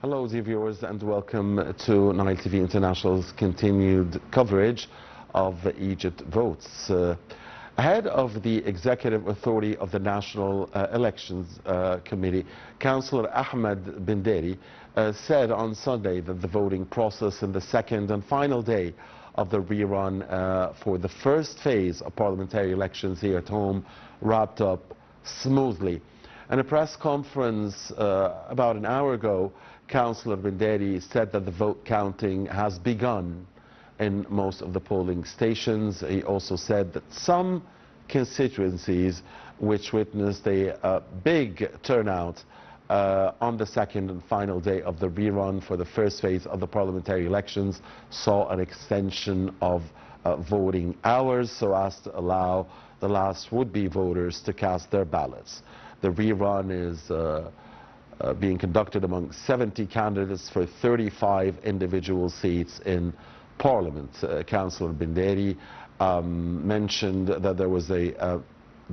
Hello, dear viewers, and welcome to Nile TV International's continued coverage of Egypt votes. Ahead of the executive authority of the National Elections Committee, Councillor Ahmed bin Dari said on Sunday that the voting process in the second and final day of the rerun for the first phase of parliamentary elections here at home wrapped up smoothly. In a press conference about an hour ago, Councillor bin Dari said that the vote counting has begun in most of the polling stations. He also said that some constituencies which witnessed a big turnout on the second and final day of the rerun for the first phase of the parliamentary elections saw an extension of voting hours so as to allow the last would-be voters to cast their ballots. The rerun is being conducted among 70 candidates for 35 individual seats in Parliament. Councillor bin Dari mentioned that there was a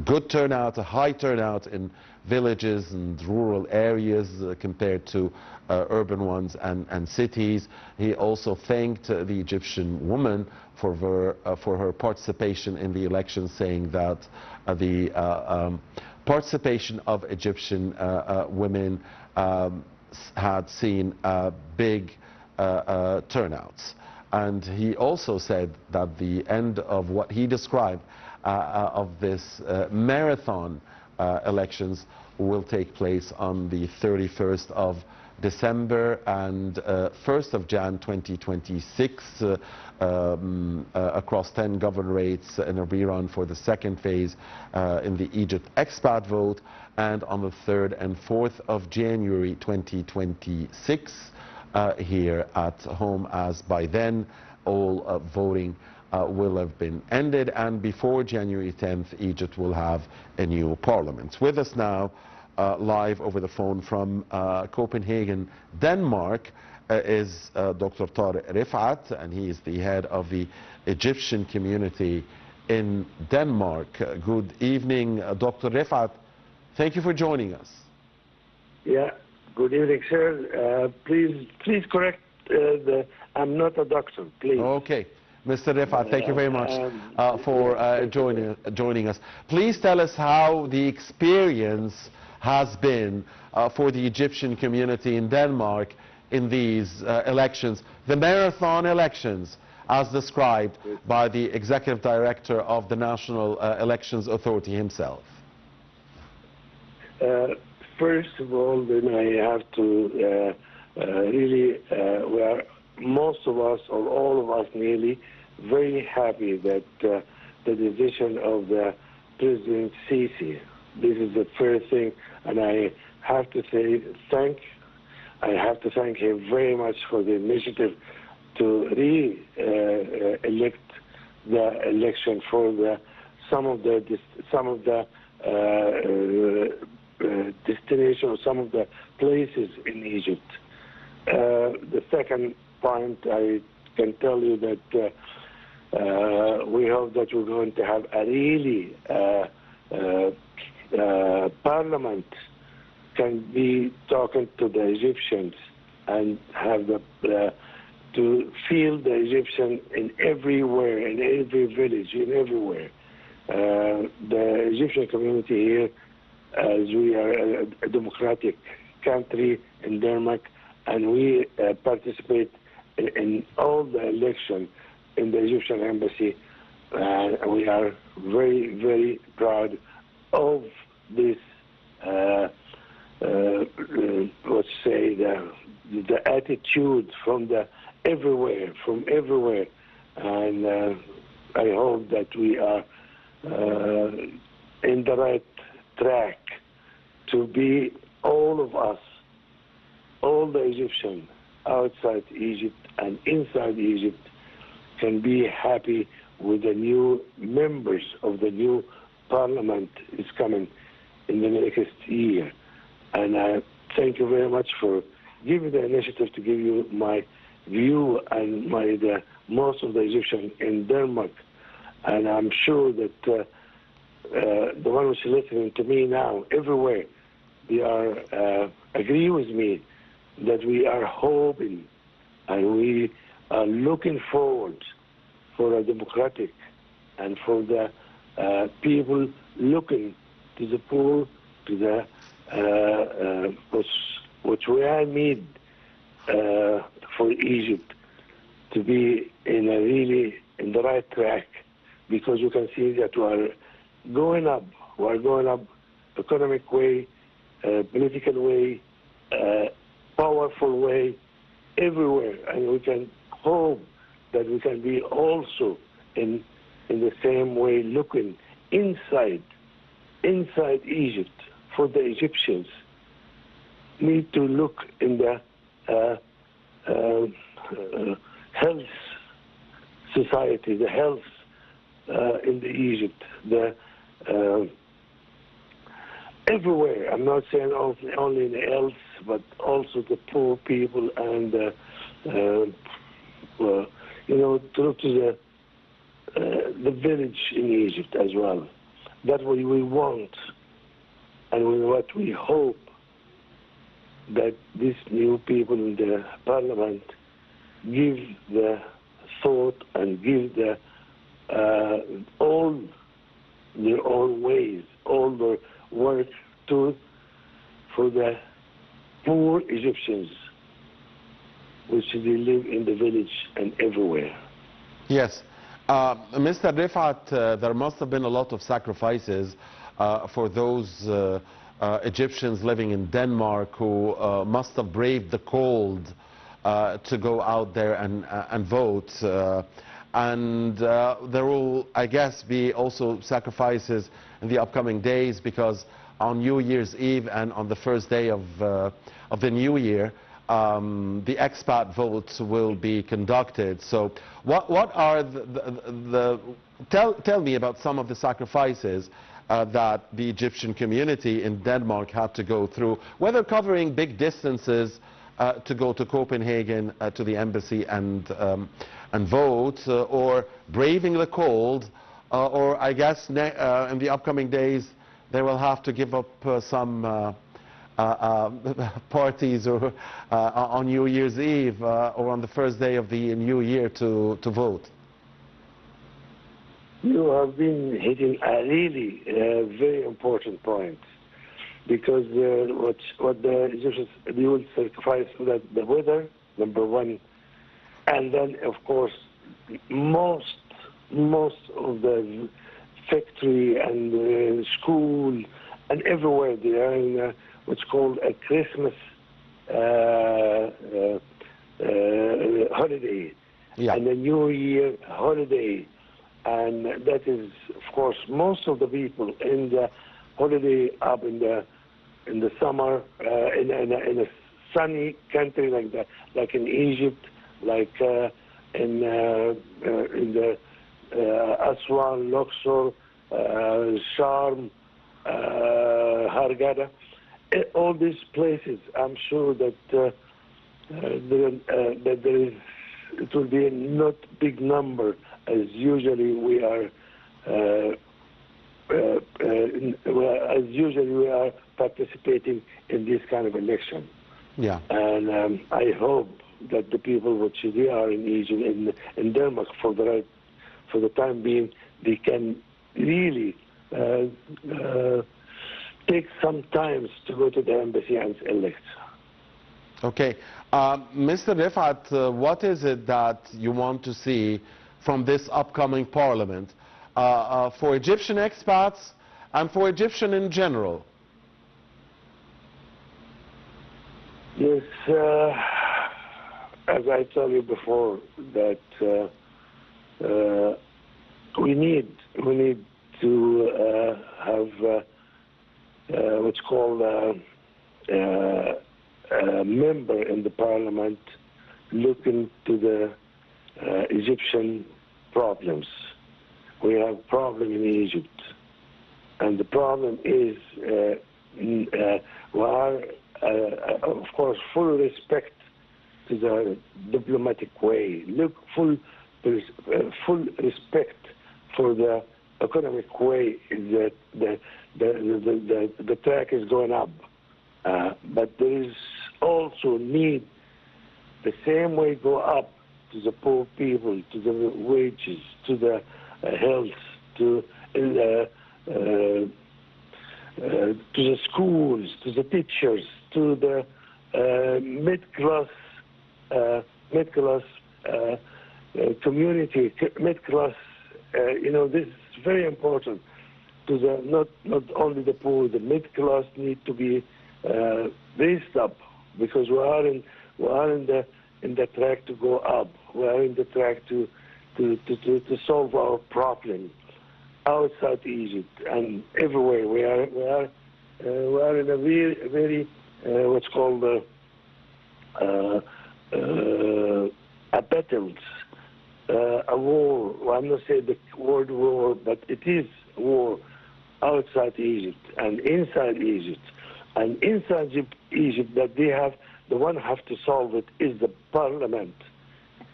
good turnout, a high turnout in villages and rural areas compared to urban ones and cities. He also thanked the Egyptian woman for her participation in the election, saying that the participation of Egyptian women had seen big turnouts. And he also said that the end of what he described of this marathon elections will take place on the 31st of December and 1st of Jan 2026 across 10 governorates in a rerun for the second phase in the Egypt expat vote, and on the 3rd and 4th of January 2026 here at home, as by then all voting will have been ended, and before January 10th Egypt will have a new parliament. With us now live over the phone from Copenhagen, Denmark is Dr. Tareq Refaat, and he is the head of the Egyptian community in Denmark. Good evening, Dr. Refaat. Thank you for joining us. Yeah, good evening, sir. Please correct I'm not a doctor, please. Okay. Mr. Refaat, thank you very much for joining us. Please tell us how the experience has been for the Egyptian community in Denmark in these elections, the marathon elections, as described by the executive director of the National Elections Authority himself. First of all, then I have to really, we are, most of us, or all of us nearly, very happy that the decision of the President Sisi, this is the first thing, and I have to say I have to thank him very much for the initiative to re-elect the election for some of the destinations, some of the places in Egypt. The second point, I can tell you that we hope that we're going to have a really parliament can be talking to the Egyptians and have to feel the Egyptian in everywhere, in every village, in everywhere. The Egyptian community here, as we are a democratic country in Denmark, and we participate in all the elections in the Egyptian embassy, and we are very, very proud of this, let's say, the attitude from everywhere, and I hope that we are in the right track to be, all of us, all the Egyptians outside Egypt and inside Egypt, can be happy with the new members of the new parliament is coming in the next year. And I thank you very much for giving the initiative to give you my view and most of the Egyptians in Denmark. And I'm sure that the one who's listening to me now, everywhere, they are agree with me that we are hoping and we are looking forward for a democratic and for the people looking to the poor, to the which we are need for Egypt to be in the right track, because you can see that we are going up. We are going up economic way, political way, powerful way, everywhere, and we can hope that we can be also in the same way looking inside Egypt. For the Egyptians need to look in the health society, the health in the Egypt, the everywhere. I'm not saying only in the health, but also the poor people and to look to the village in Egypt as well. That's what we want, and what we hope that these new people in the parliament give the thought and give the all their own ways, all their work for the poor Egyptians, which they live in the village and everywhere. Yes. Mr. Refaat, there must have been a lot of sacrifices for those Egyptians living in Denmark who must have braved the cold to go out there and vote. And there will, I guess, be also sacrifices in the upcoming days, because on New Year's Eve and on the first day of the new year, the expat votes will be conducted. So what are tell me about some of the sacrifices that the Egyptian community in Denmark had to go through, whether covering big distances to go to Copenhagen, to the embassy and vote, or braving the cold, or I guess in the upcoming days they will have to give up some parties or on New Year's Eve or on the first day of the new year to vote. You have been hitting a really very important point, because what the Egyptians, they will sacrifice the weather, number one, and then of course most of the factory and school and everywhere they are in what's called a Christmas holiday, yeah, and a New Year holiday. And that is, of course, most of the people in the holiday up in the summer, in a sunny country like that, like in Egypt, like in the Aswan, Luxor, Sharm, Hurghada, all these places. I'm sure that it will be a not big number, as usually we are participating in this kind of election. Yeah. And I hope that the people which they are in Egypt, in Denmark, for the time being, they can really take some time to go to the embassy and elect. Okay. Mr. Refaat, what is it that you want to see from this upcoming parliament for Egyptian expats and for Egyptian in general? Yes, as I told you before, that we need to have what's called a member in the parliament looking to the Egyptian problems. We have a problem in Egypt, and the problem is we are, of course, full respect to the diplomatic way. Look, full respect for the economic way that the track is going up. But there is also need the same way go up to the poor people, to the wages, to the health, to the schools, to the teachers, to the mid-class community, mid-class. This is very important. To the not only the poor, the mid-class need to be raised up, because we are in the track to go up. We are in the track to solve our problem outside Egypt and everywhere. We are in a very what's called a battles, a war. Well, I'm not saying the word war, but it is war outside Egypt and inside Egypt. And inside Egypt, that they have, the one have to solve it is the parliament,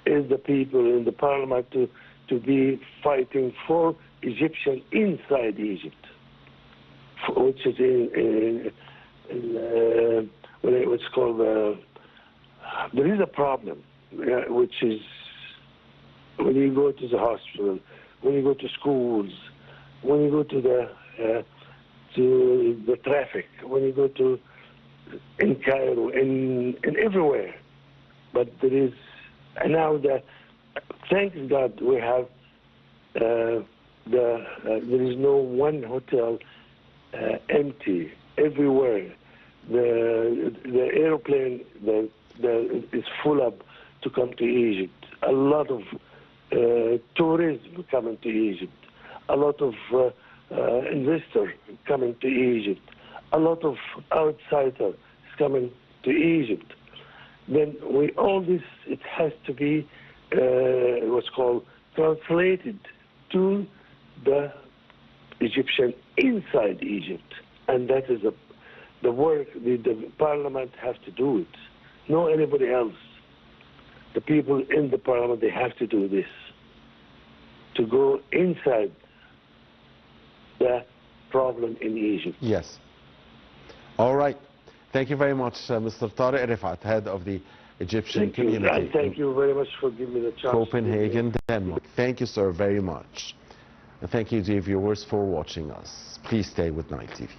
is the people in the parliament to be fighting for Egyptian inside Egypt, which is in what's called, there is a problem, which is when you go to the hospital, when you go to schools, when you go to the traffic, when you go to in Cairo, in everywhere. But there is, and now thanks God we have there is no one hotel empty everywhere. The airplane is full up to come to Egypt. A lot of tourism coming to Egypt. A lot of investors coming to Egypt. A lot of outsiders coming to Egypt. Then all this, it has to be what's called translated to the Egyptian inside Egypt. And that is the work the parliament has to do it. No anybody else. The people in the parliament, they have to do this. To go inside the problem in Egypt. Yes. All right. Thank you very much, Mr. Tareq Refaat, head of the Egyptian community. And thank you very much for giving me the chance. Copenhagen, Denmark. Thank you, sir, very much. And thank you, dear viewers, for watching us. Please stay with Nile TV.